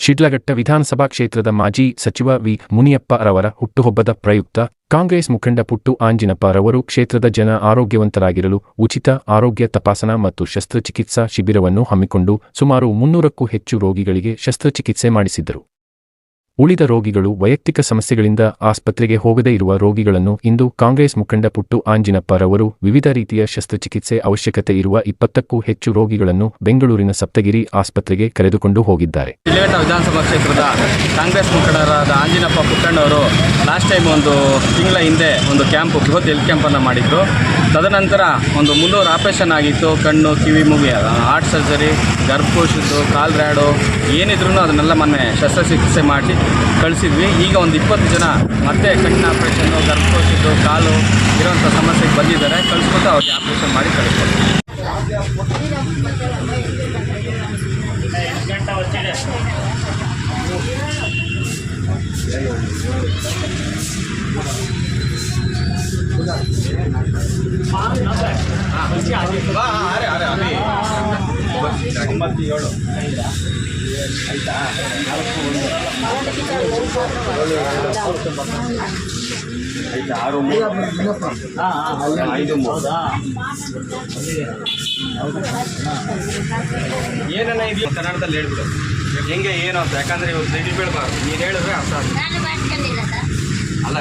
ಶಿಡ್ಲಘಟ್ಟ ವಿಧಾನಸಭಾ ಕ್ಷೇತ್ರದ ಮಾಜಿ ಸಚಿವ ವಿ. ಮುನಿಯಪ್ಪ ರವರ ಹುಟ್ಟುಹಬ್ಬದ ಪ್ರಯುಕ್ತ ಕಾಂಗ್ರೆಸ್ ಮುಖಂಡ ಪುಟ್ಟು ಆಂಜಿನಪ್ಪ ರವರು ಕ್ಷೇತ್ರದ ಜನ ಆರೋಗ್ಯವಂತರಾಗಿರಲು ಉಚಿತ ಆರೋಗ್ಯ ತಪಾಸಣಾ ಮತ್ತು ಶಸ್ತ್ರಚಿಕಿತ್ಸಾ ಶಿಬಿರವನ್ನು ಹಮ್ಮಿಕೊಂಡು ಸುಮಾರು 300ಕ್ಕೂ ಹೆಚ್ಚು ರೋಗಿಗಳಿಗೆ ಶಸ್ತ್ರಚಿಕಿತ್ಸೆ ಮಾಡಿಸಿದ್ದರು. ಉಳಿದ ರೋಗಿಗಳು ವೈಯಕ್ತಿಕ ಸಮಸ್ಯೆಗಳಿಂದ ಆಸ್ಪತ್ರೆಗೆ ಹೋಗದೇ ಇರುವ ರೋಗಿಗಳನ್ನು ಇಂದು ಕಾಂಗ್ರೆಸ್ ಮುಖಂಡ ಪುಟ್ಟು ಆಂಜಿನಪ್ಪ ರವರು ವಿವಿಧ ರೀತಿಯ ಶಸ್ತ್ರಚಿಕಿತ್ಸೆ ಅವಶ್ಯಕತೆ ಇರುವ 20ಕ್ಕೂ ಹೆಚ್ಚು ರೋಗಿಗಳನ್ನು ಬೆಂಗಳೂರಿನ ಸಪ್ತಗಿರಿ ಆಸ್ಪತ್ರೆಗೆ ಕರೆದುಕೊಂಡು ಹೋಗಿದ್ದಾರೆ. ಶಿಡ್ಲಘಟ್ಟ ವಿಧಾನಸಭಾ ಕ್ಷೇತ್ರದ ಕಾಂಗ್ರೆಸ್ ಮುಖಂಡರಾದ ಆಂಜಿನಪ್ಪ ಪುಟ್ಟಣ್ಣವರು ಲಾಸ್ಟ್ ಟೈಮ್ ಒಂದು ತಿಂಗಳ ಹಿಂದೆ ಒಂದು ಕ್ಯಾಂಪ್ ಬೃಹತ್ ಹೆಲ್ತ್ ಕ್ಯಾಂಪನ್ನು ಮಾಡಿದ್ರು. ತದನಂತರ ಒಂದು 300 ಆಪರೇಷನ್ ಆಗಿತ್ತು. ಕಣ್ಣು, ಕಿವಿ, ಮೂಗಿ, ಹಾರ್ಟ್ ಸರ್ಜರಿ, ಗರ್ಭಕೋಶದ್ದು, ಕಾಲ್ ರ್ಯಾಡು ಏನಿದ್ರು ಅದನ್ನೆಲ್ಲ ಮೊನ್ನೆ ಶಸ್ತ್ರಚಿಕಿತ್ಸೆ ಮಾಡಿ ಕಳಿಸಿದ್ವಿ. ಈಗ ಒಂದು 20 ಜನ ಮತ್ತೆ ಕಣ್ಣಿನ ಆಪರೇಷನ್ನು, ಗರ್ಭಕೋಶದ್ದು, ಕಾಲು ಇರೋಂಥ ಸಮಸ್ಯೆಗೆ ಬಂದಿದ್ದಾರೆ. ಕಳಿಸ್ಬಿಟ್ಟು ಅವ್ರಿಗೆ ಆಪರೇಷನ್ ಮಾಡಿ ಕಳಿಸ್ಕೊಡ್ತೀವಿ. ಏನನ್ನ ಇದೆಯೋ ಕನ್ನಡದಲ್ಲಿ ಹೇಳ್ಬಿಡು ಹೆಂಗೆ ಏನು ಅಂತ. ಯಾಕಂದ್ರೆ ಇವಾಗ ಸೈಡಿ ಬೀಳಬಾರ್ದು. ನೀನು ಹೇಳಿದ್ರೆ ಅರ್ಥ ಅಲ್ಲ.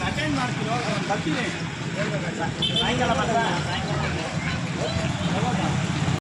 ಅಟೆಂಡ್ ಮಾಡ್ತೀರೋ ಬರ್ತೀನಿ. ಸಾಯಂಕಾಲ